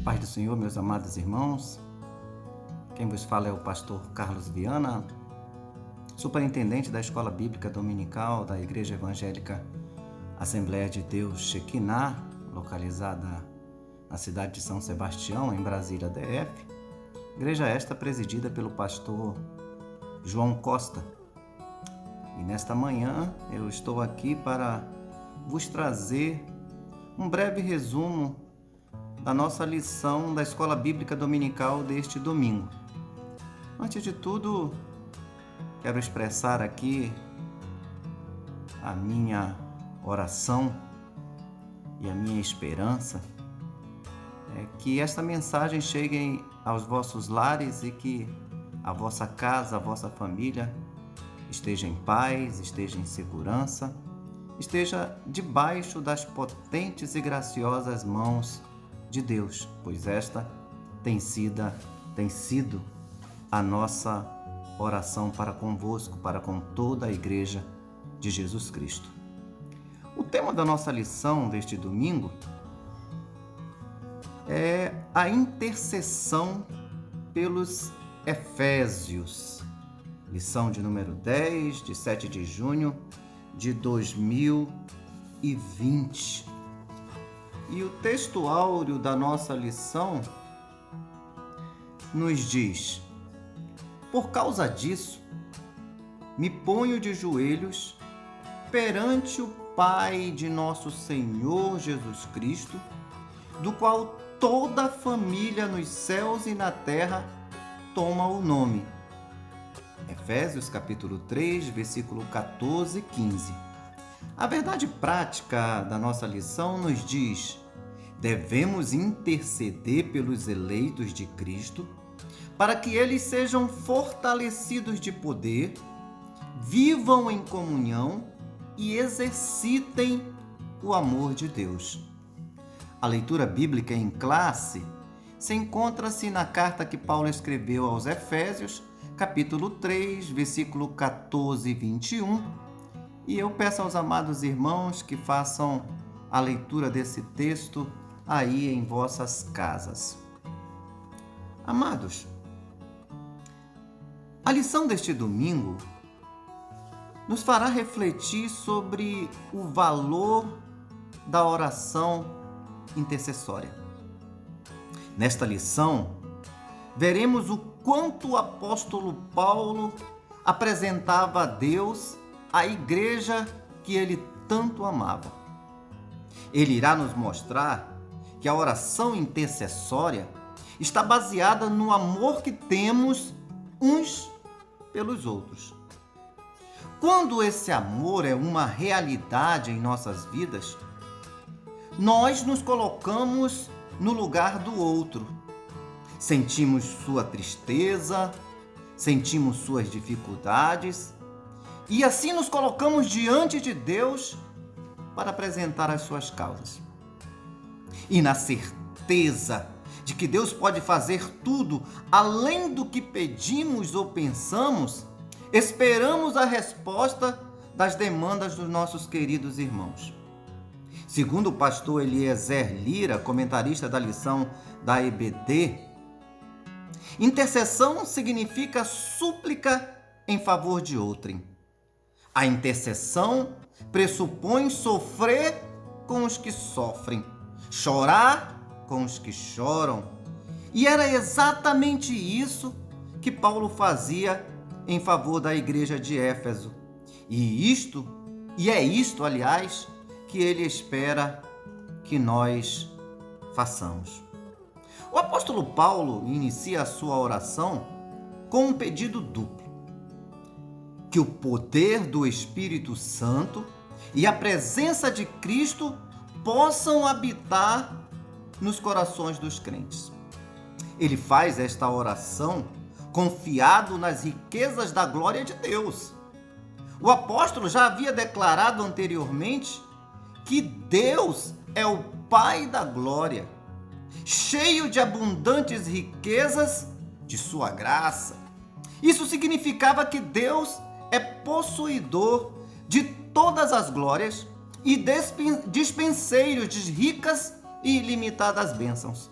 Paz do Senhor, meus amados irmãos. Quem vos fala é o pastor Carlos Viana, superintendente da Escola Bíblica Dominical da Igreja Evangélica Assembleia de Deus Shekinah, localizada na cidade de São Sebastião, em Brasília, DF. Igreja esta presidida pelo pastor João Costa. E nesta manhã eu estou aqui para vos trazer um breve resumo da nossa lição da Escola Bíblica Dominical deste domingo. Antes de tudo, quero expressar aqui a minha oração e a minha esperança que esta mensagem chegue aos vossos lares e que a vossa casa, a vossa família esteja em paz, esteja em segurança, esteja debaixo das potentes e graciosas mãos de Deus, pois esta tem sido a nossa oração para convosco, para com toda a Igreja de Jesus Cristo. O tema da nossa lição deste domingo é a intercessão pelos Efésios. Lição de número 10, de 7 de junho de 2020. E o texto áureo da nossa lição nos diz: por causa disso, me ponho de joelhos perante o Pai de nosso Senhor Jesus Cristo, do qual toda a família nos céus e na terra toma o nome. Efésios capítulo 3, versículo 14 e 15. A verdade prática da nossa lição nos diz: devemos interceder pelos eleitos de Cristo para que eles sejam fortalecidos de poder, vivam em comunhão e exercitem o amor de Deus. A leitura bíblica em classe se encontra-se na carta que Paulo escreveu aos Efésios, capítulo 3, versículo 14 e 21, e eu peço aos amados irmãos que façam a leitura desse texto aí em vossas casas. Amados, a lição deste domingo nos fará refletir sobre o valor da oração intercessória. Nesta lição, veremos o quanto o apóstolo Paulo apresentava a Deus a igreja que ele tanto amava. Ele irá nos mostrar que a oração intercessória está baseada no amor que temos uns pelos outros. Quando esse amor é uma realidade em nossas vidas, nós nos colocamos no lugar do outro. Sentimos sua tristeza, sentimos suas dificuldades e assim nos colocamos diante de Deus para apresentar as suas causas. E na certeza de que Deus pode fazer tudo além do que pedimos ou pensamos, esperamos a resposta das demandas dos nossos queridos irmãos. Segundo o pastor Eliezer Lira, comentarista da lição da EBD, intercessão significa súplica em favor de outrem. A intercessão pressupõe sofrer com os que sofrem, chorar com os que choram. E era exatamente isso que Paulo fazia em favor da igreja de Éfeso. E é isto, aliás, que ele espera que nós façamos. O apóstolo Paulo inicia a sua oração com um pedido duplo: que o poder do Espírito Santo e a presença de Cristo possam habitar nos corações dos crentes. Ele faz esta oração confiado nas riquezas da glória de Deus. O apóstolo já havia declarado anteriormente que Deus é o Pai da glória, cheio de abundantes riquezas de sua graça. Isso significava que Deus é possuidor de todas as glórias e dispenseiro de ricas e ilimitadas bênçãos.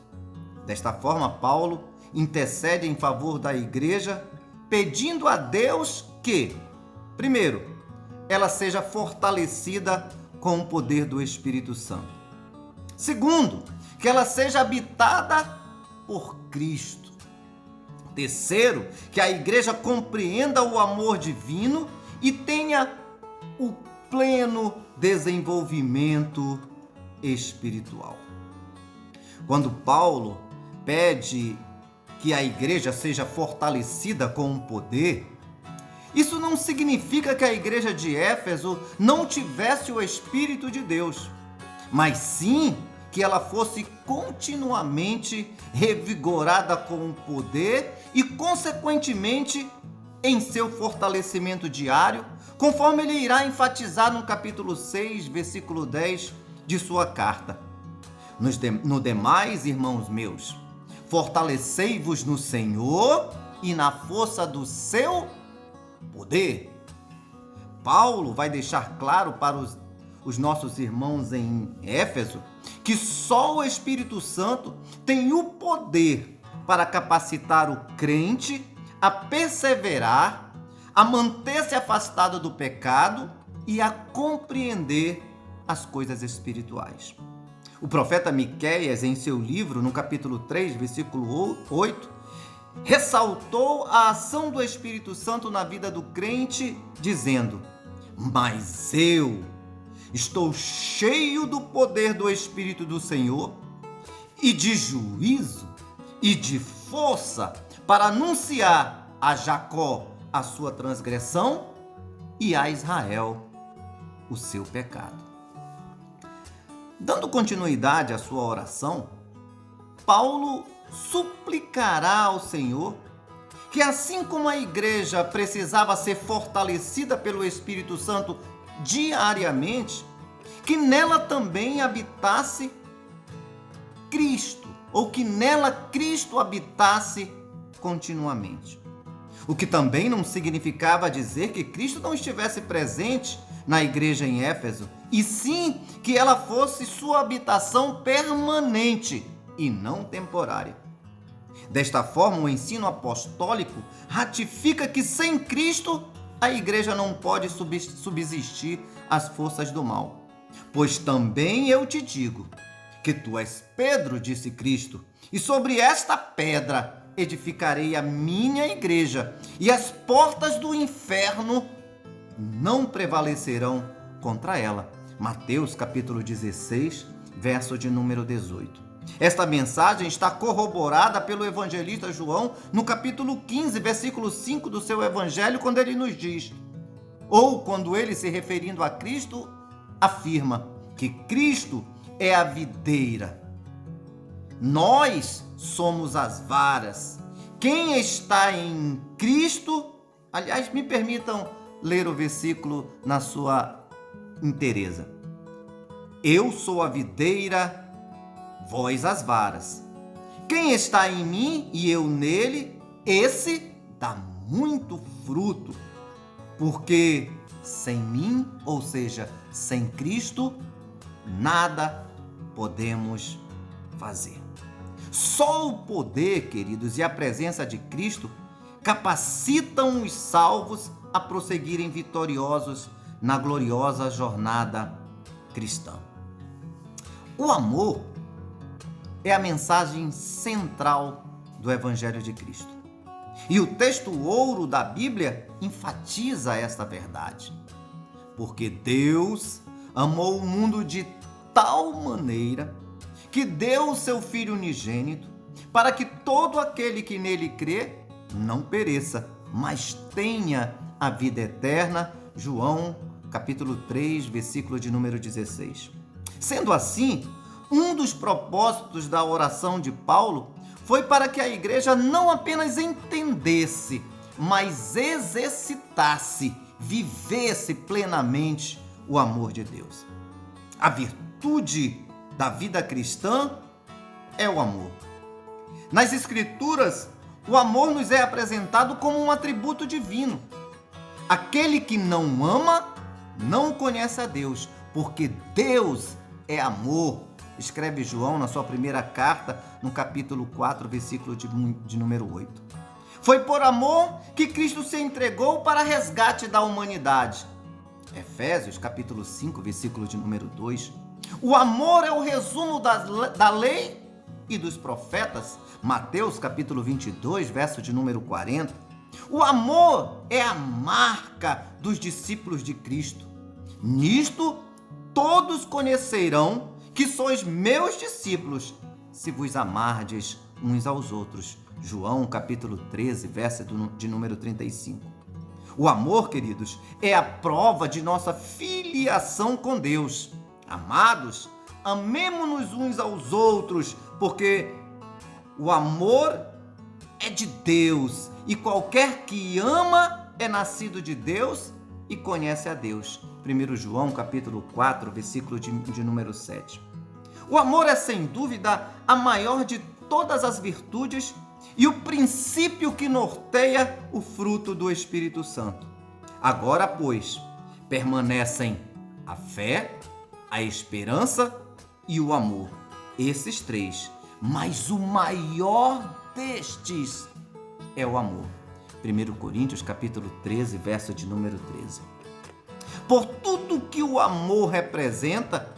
Desta forma, Paulo intercede em favor da igreja, pedindo a Deus que, primeiro, ela seja fortalecida com o poder do Espírito Santo. Segundo, que ela seja habitada por Cristo. Terceiro, que a igreja compreenda o amor divino e tenha o pleno desenvolvimento espiritual. Quando Paulo pede que a igreja seja fortalecida com o poder, isso não significa que a igreja de Éfeso não tivesse o Espírito de Deus, mas sim que ela fosse continuamente revigorada com o poder e, consequentemente, em seu fortalecimento diário, conforme ele irá enfatizar no capítulo 6, versículo 10 de sua carta. No demais, irmãos meus, fortalecei-vos no Senhor e na força do seu poder. Paulo vai deixar claro para os nossos irmãos em Éfeso que só o Espírito Santo tem o poder para capacitar o crente a perseverar, a manter-se afastado do pecado e a compreender as coisas espirituais. O profeta Miqueias, em seu livro, no capítulo 3, versículo 8, ressaltou a ação do Espírito Santo na vida do crente, dizendo: mas eu estou cheio do poder do Espírito do Senhor e de juízo e de força para anunciar a Jacó a sua transgressão e a Israel o seu pecado. Dando continuidade à sua oração, Paulo suplicará ao Senhor que, assim como a igreja precisava ser fortalecida pelo Espírito Santo diariamente, que nela também habitasse Cristo, ou que nela Cristo habitasse continuamente. O que também não significava dizer que Cristo não estivesse presente na igreja em Éfeso, e sim que ela fosse sua habitação permanente e não temporária. Desta forma, o ensino apostólico ratifica que sem Cristo a igreja não pode subsistir às forças do mal. Pois também eu te digo que tu és Pedro, disse Cristo, e sobre esta pedra edificarei a minha igreja, e as portas do inferno não prevalecerão contra ela. Mateus capítulo 16, verso de número 18. Esta mensagem está corroborada pelo evangelista João no capítulo 15, versículo 5 do seu evangelho, quando ele nos diz, ou quando ele, se referindo a Cristo, afirma que Cristo é a videira. Nós somos as varas. Quem está em Cristo, aliás, me permitam ler o versículo na sua inteireza. Eu sou a videira, vós as varas. Quem está em mim e eu nele, esse dá muito fruto, porque sem mim, ou seja, sem Cristo, nada podemos fazer. Só o poder, queridos, e a presença de Cristo capacitam os salvos a prosseguirem vitoriosos na gloriosa jornada cristã. O amor é a mensagem central do Evangelho de Cristo. E o texto ouro da Bíblia enfatiza esta verdade. Porque Deus amou o mundo de tal maneira que deu o seu Filho unigênito, para que todo aquele que nele crê não pereça, mas tenha a vida eterna. João capítulo 3, versículo de número 16. Sendo assim, um dos propósitos da oração de Paulo foi para que a igreja não apenas entendesse, mas exercitasse, vivesse plenamente o amor de Deus. A virtude da vida cristã é o amor. Nas Escrituras, O amor nos é apresentado como um atributo divino. Aquele que não ama, não conhece a Deus, porque Deus é amor. Escreve João na sua primeira carta, no capítulo 4, versículo de número 8. Foi por amor que Cristo se entregou para resgate da humanidade. Efésios, capítulo 5, versículo de número 2. O amor é o resumo da lei e dos profetas. Mateus, capítulo 22, verso de número 40. O amor é a marca dos discípulos de Cristo. Nisto, todos conhecerão que sois meus discípulos, se vos amardes uns aos outros. João, capítulo 13, verso de número 35. O amor, queridos, é a prova de nossa filiação com Deus. Amados, amemo-nos uns aos outros, porque o amor é de Deus, e qualquer que ama é nascido de Deus e conhece a Deus. 1 João, capítulo 4, versículo de número 7. O amor é, sem dúvida, a maior de todas as virtudes e o princípio que norteia o fruto do Espírito Santo. Agora, pois, permanecem a fé, a esperança e o amor. Esses três, mas o maior destes é o amor. 1 Coríntios, capítulo 13, verso de número 13. Por tudo que o amor representa,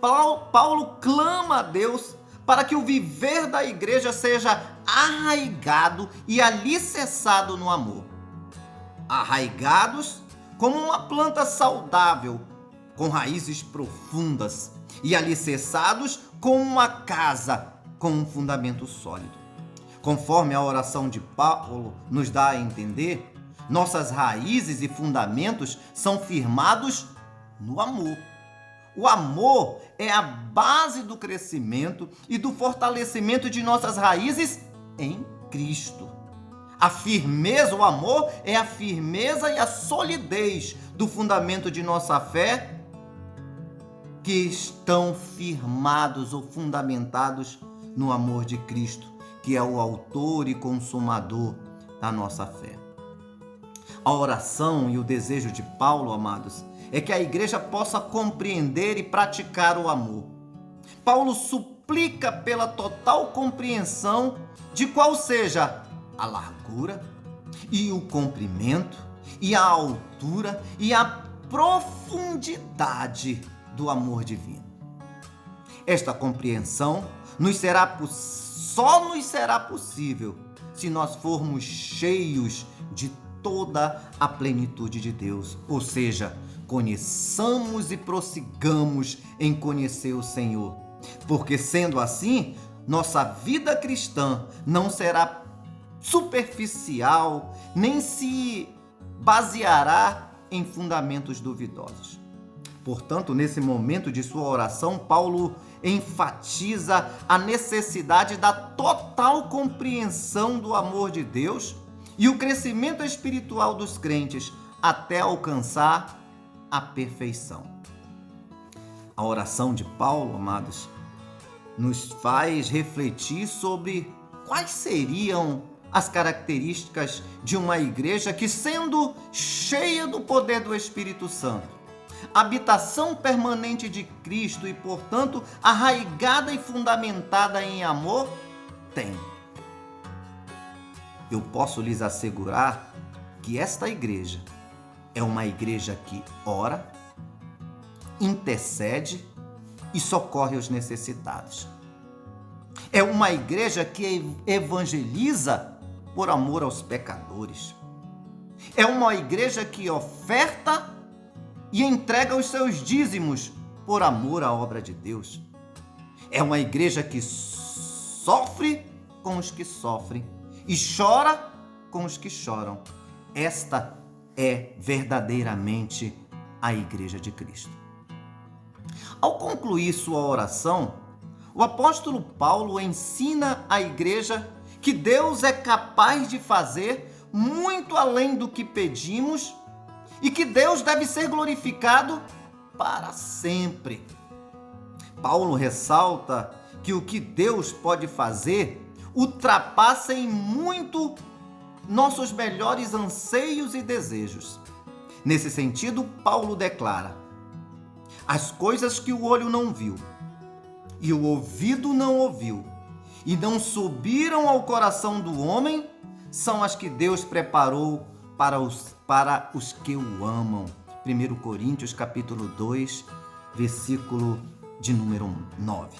Paulo clama a Deus para que o viver da igreja seja arraigado e alicerçado no amor. Arraigados como uma planta saudável, com raízes profundas, e alicerçados como uma casa com um fundamento sólido. Conforme a oração de Paulo nos dá a entender, nossas raízes e fundamentos são firmados no amor. O amor é a base do crescimento e do fortalecimento de nossas raízes em Cristo. A firmeza, o amor, é a firmeza e a solidez do fundamento de nossa fé, que estão firmados ou fundamentados no amor de Cristo, que é o autor e consumador da nossa fé. A oração e o desejo de Paulo, amados, é que a igreja possa compreender e praticar o amor. Paulo suplica pela total compreensão de qual seja a largura e o comprimento e a altura e a profundidade do amor divino. Esta compreensão só nos será possível se nós formos cheios de toda a plenitude de Deus, ou seja, conheçamos e prossigamos em conhecer o Senhor, porque sendo assim, nossa vida cristã não será superficial, nem se baseará em fundamentos duvidosos. Portanto, nesse momento de sua oração, Paulo enfatiza a necessidade da total compreensão do amor de Deus e o crescimento espiritual dos crentes até alcançar a perfeição. A oração de Paulo, amados, nos faz refletir sobre quais seriam as características de uma igreja que, sendo cheia do poder do Espírito Santo, habitação permanente de Cristo e, portanto, arraigada e fundamentada em amor, tem. Eu posso lhes assegurar que esta igreja é uma igreja que ora, intercede e socorre os necessitados. É uma igreja que evangeliza por amor aos pecadores. É uma igreja que oferta e entrega os seus dízimos por amor à obra de Deus. É uma igreja que sofre com os que sofrem e chora com os que choram. Esta é verdadeiramente a igreja de Cristo. Ao concluir sua oração, o apóstolo Paulo ensina à igreja que Deus é capaz de fazer muito além do que pedimos e que Deus deve ser glorificado para sempre. Paulo ressalta que o que Deus pode fazer ultrapassem muito nossos melhores anseios e desejos. Nesse sentido, Paulo declara: as coisas que o olho não viu e o ouvido não ouviu e não subiram ao coração do homem são as que Deus preparou para os que o amam. 1 Coríntios capítulo 2, versículo de número 9.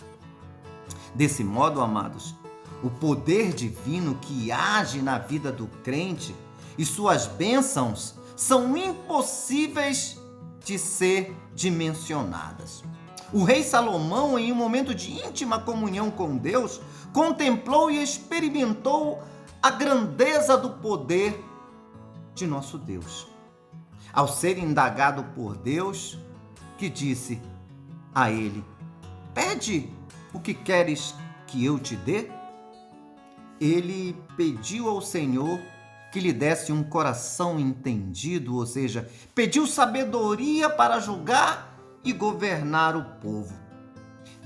Desse modo, amados, o poder divino que age na vida do crente e suas bênçãos são impossíveis de ser dimensionadas. O rei Salomão, em um momento de íntima comunhão com Deus, contemplou e experimentou a grandeza do poder de nosso Deus. Ao ser indagado por Deus, que disse a ele: pede o que queres que eu te dê? Ele pediu ao Senhor que lhe desse um coração entendido, ou seja, pediu sabedoria para julgar e governar o povo.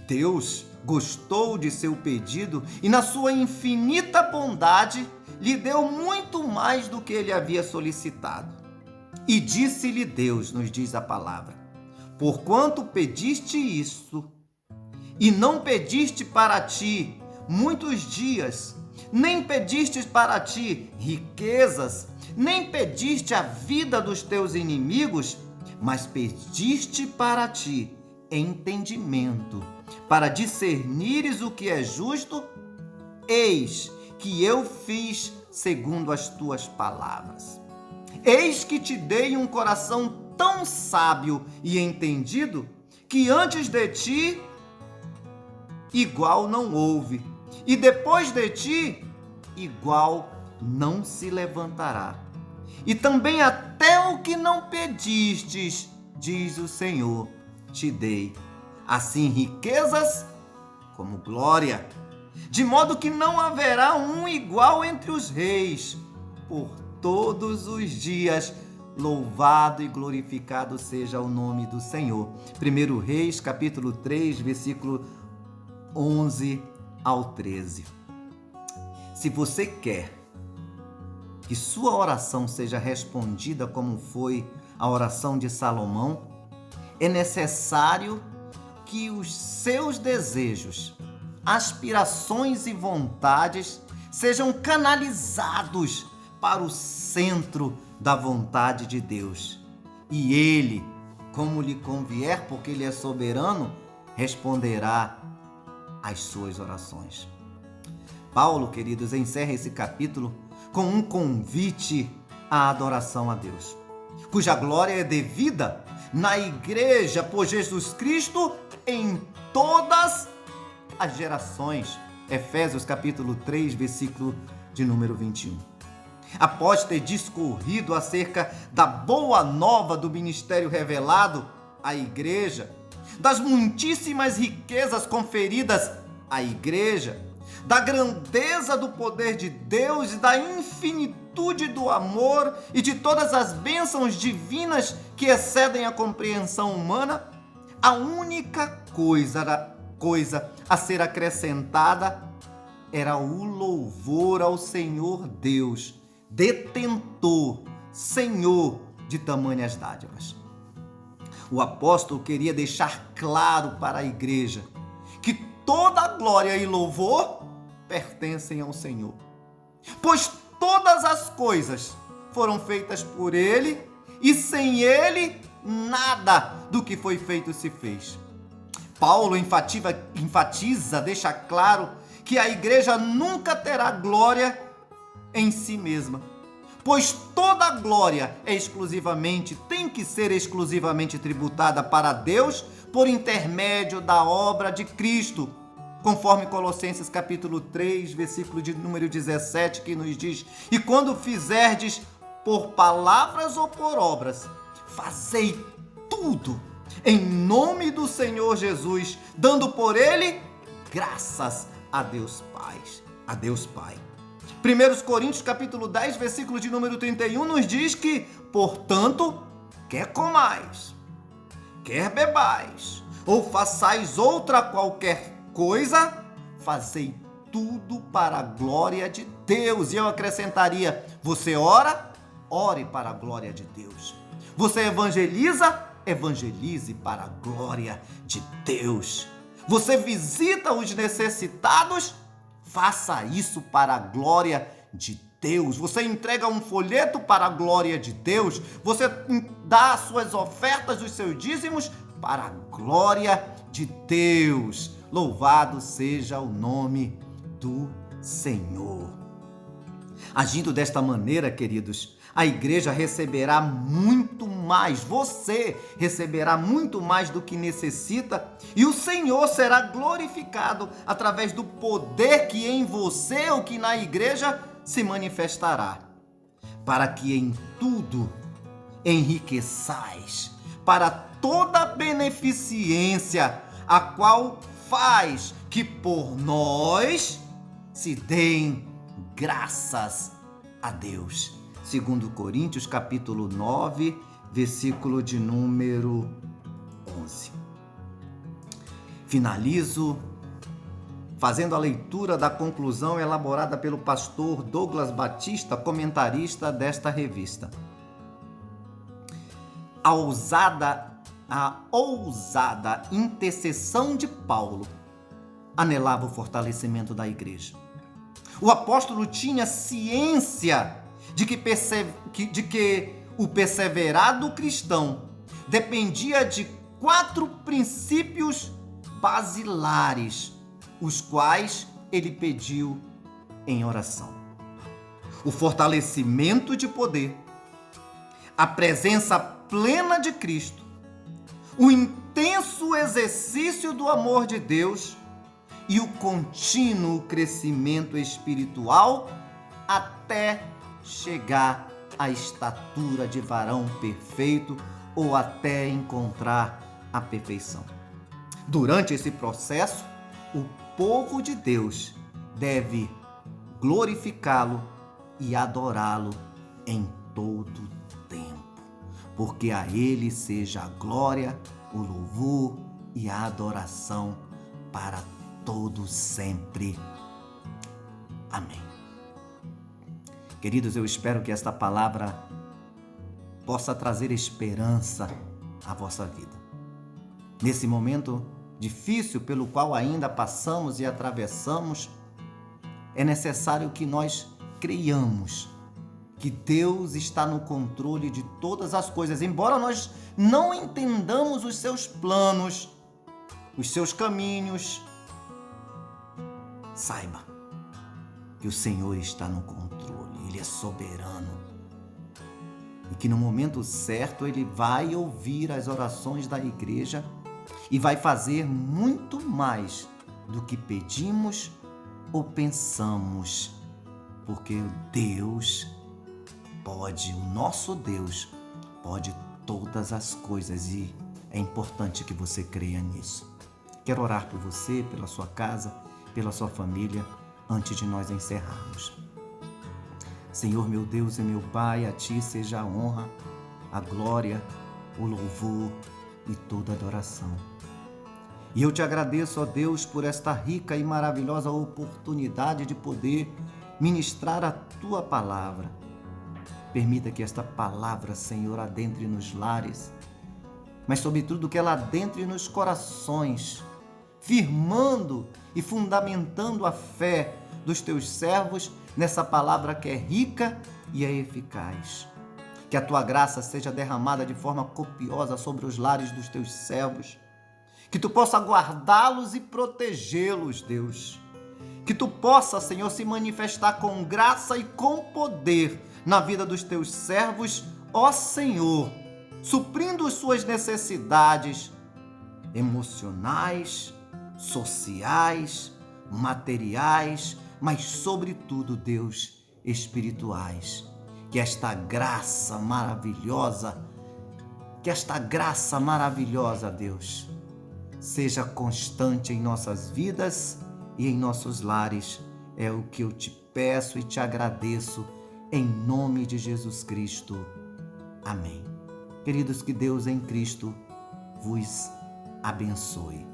Deus gostou de seu pedido e, na sua infinita bondade, lhe deu muito mais do que ele havia solicitado. E disse-lhe Deus, nos diz a palavra: porquanto pediste isto, e não pediste para ti muitos dias, nem pediste para ti riquezas, nem pediste a vida dos teus inimigos, mas pediste para ti entendimento, para discernires o que é justo, eis que eu fiz segundo as tuas palavras. Eis que te dei um coração tão sábio e entendido, que antes de ti igual não houve, e depois de ti igual não se levantará. E também até o que não pedistes, diz o Senhor, te dei, assim riquezas como glória, de modo que não haverá um igual entre os reis, por todos os dias. Louvado e glorificado seja o nome do Senhor. 1 Reis, capítulo 3, versículo 11 ao 13. Se você quer que sua oração seja respondida como foi a oração de Salomão, é necessário que os seus desejos, aspirações e vontades sejam canalizados para o centro da vontade de Deus. E Ele, como lhe convier, porque Ele é soberano, responderá às suas orações. Paulo, queridos, encerra esse capítulo com um convite à adoração a Deus, cuja glória é devida na igreja por Jesus Cristo em todas as gerações. Efésios capítulo 3, versículo de número 21. Após ter discorrido acerca da boa nova do ministério revelado à igreja, das muitíssimas riquezas conferidas à igreja, da grandeza do poder de Deus e da infinitude do amor e de todas as bênçãos divinas que excedem a compreensão humana, a única coisa a ser acrescentada era o louvor ao Senhor Deus, detentor, Senhor de tamanhas dádivas. O apóstolo queria deixar claro para a igreja que toda glória e louvor pertencem ao Senhor, pois todas as coisas foram feitas por Ele e sem Ele nada do que foi feito se fez. Paulo enfatiza, deixa claro que a igreja nunca terá glória em si mesma, pois toda glória tem que ser exclusivamente tributada para Deus por intermédio da obra de Cristo, conforme Colossenses capítulo 3, versículo de número 17, que nos diz: e quando fizerdes por palavras ou por obras, fazei tudo em nome do Senhor Jesus, dando por ele graças a Deus Pai. 1 Coríntios capítulo 10, versículo de número 31 nos diz que, portanto, quer comais, quer bebais, ou façais outra qualquer coisa, fazei tudo para a glória de Deus. E eu acrescentaria: você ora, ore para a glória de Deus. Você evangeliza, evangelize para a glória de Deus. Você visita os necessitados, faça isso para a glória de Deus. Você entrega um folheto para a glória de Deus. Você dá as suas ofertas, os seus dízimos para a glória de Deus. Louvado seja o nome do Senhor. Agindo desta maneira, queridos, a igreja receberá muito mais, você receberá muito mais do que necessita, e o Senhor será glorificado através do poder que em você ou que na igreja se manifestará, para que em tudo enriqueçais para toda beneficência, a qual faz que por nós se deem graças a Deus. 2 Coríntios capítulo 9, versículo de número 11. Finalizo fazendo a leitura da conclusão elaborada pelo pastor Douglas Batista, comentarista desta revista. A ousada intercessão de Paulo anelava o fortalecimento da igreja. O apóstolo tinha ciência de que o perseverado cristão dependia de 4 princípios basilares, os quais ele pediu em oração: o fortalecimento de poder, a presença plena de Cristo, o intenso exercício do amor de Deus e o contínuo crescimento espiritual até chegar à estatura de varão perfeito ou até encontrar a perfeição. Durante esse processo, o povo de Deus deve glorificá-lo e adorá-lo em todo tempo, porque a Ele seja a glória, o louvor e a adoração para todos sempre. Amém. Queridos, eu espero que esta palavra possa trazer esperança à vossa vida. Nesse momento difícil pelo qual ainda passamos e atravessamos, é necessário que nós creiamos que Deus está no controle de todas as coisas. Embora nós não entendamos os seus planos, os seus caminhos, saiba que o Senhor está no controle, Ele é soberano. E que no momento certo Ele vai ouvir as orações da igreja e vai fazer muito mais do que pedimos ou pensamos, porque Deus pode, o nosso Deus pode todas as coisas, e é importante que você creia nisso. Quero orar por você, pela sua casa, pela sua família, antes de nós encerrarmos. Senhor, meu Deus e meu Pai, a Ti seja a honra, a glória, o louvor e toda a adoração. E eu te agradeço, ó Deus, por esta rica e maravilhosa oportunidade de poder ministrar a Tua palavra. Permita que esta palavra, Senhor, adentre nos lares, mas sobretudo que ela adentre nos corações, firmando e fundamentando a fé dos Teus servos nessa palavra que é rica e é eficaz. Que a Tua graça seja derramada de forma copiosa sobre os lares dos Teus servos. Que Tu possa guardá-los e protegê-los, Deus. Que Tu possa, Senhor, se manifestar com graça e com poder na vida dos Teus servos, ó Senhor, suprindo suas necessidades emocionais, sociais, materiais, mas sobretudo, Deus, espirituais. Que esta graça maravilhosa, Deus, seja constante em nossas vidas e em nossos lares. É o que eu te peço e te agradeço, em nome de Jesus Cristo. Amém. Queridos, que Deus em Cristo vos abençoe.